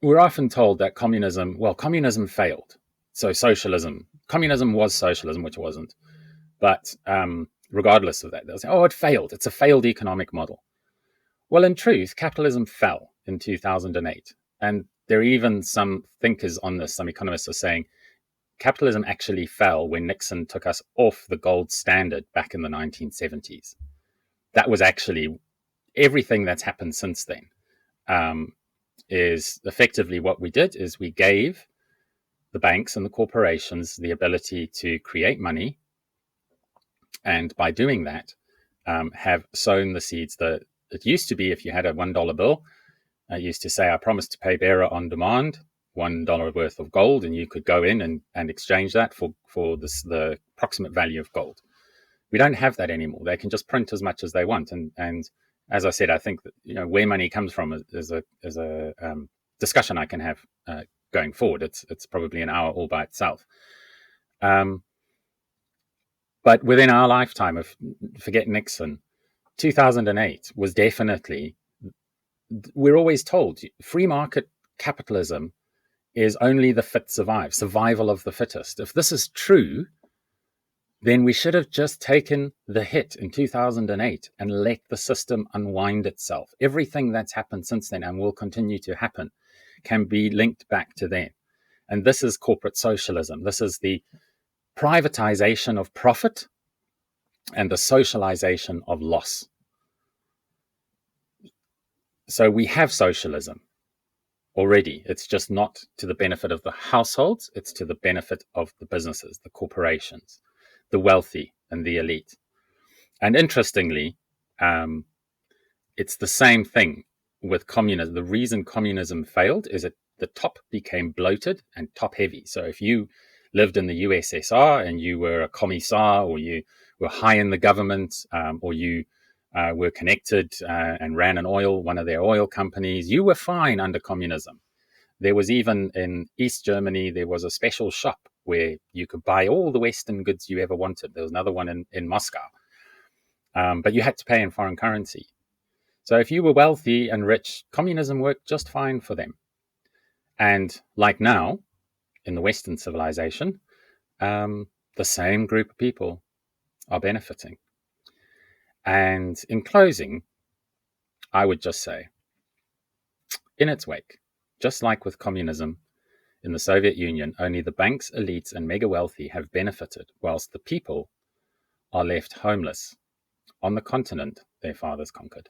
we're often told that communism failed. So communism was socialism, which wasn't. But regardless of that, they'll say, oh, it failed. It's a failed economic model. Well, in truth, capitalism fell in 2008. And there are even some thinkers on this, some economists are saying capitalism actually fell when Nixon took us off the gold standard back in the 1970s. That was actually everything that's happened since then. Is effectively what we did is we gave the banks and the corporations the ability to create money, and by doing that, have sown the seeds that it used to be. If you had a $1 bill, I used to say, I promise to pay bearer on demand $1 worth of gold, and you could go in and exchange that for the approximate value of gold. We don't have that anymore. They can just print as much as they want, and as I said, I think that where money comes from is a discussion I can have going forward. It's probably an hour all by itself. But within our lifetime, forget Nixon, 2008 was definitely. We're always told free market capitalism is only the fit survive, survival of the fittest. If this is true, then we should have just taken the hit in 2008 and let the system unwind itself. Everything that's happened since then and will continue to happen can be linked back to then. And this is corporate socialism. This is the privatization of profit and the socialization of loss. So we have socialism already. It's just not to the benefit of the households. It's to the benefit of the businesses, the corporations, the wealthy, and the elite. And interestingly, it's the same thing with communism. The reason communism failed is that the top became bloated and top heavy. So if you lived in the USSR and you were a commissar, or you were high in the government, or you were connected and ran one of their oil companies, you were fine under communism. There was even in East Germany, there was a special shop where you could buy all the Western goods you ever wanted. There was another one in Moscow. But you had to pay in foreign currency. So if you were wealthy and rich, communism worked just fine for them. And like now, in the Western civilization, the same group of people are benefiting. And in closing, I would just say, in its wake, just like with communism in the Soviet Union, only the banks, elites, and mega wealthy have benefited, whilst the people are left homeless on the continent their fathers conquered.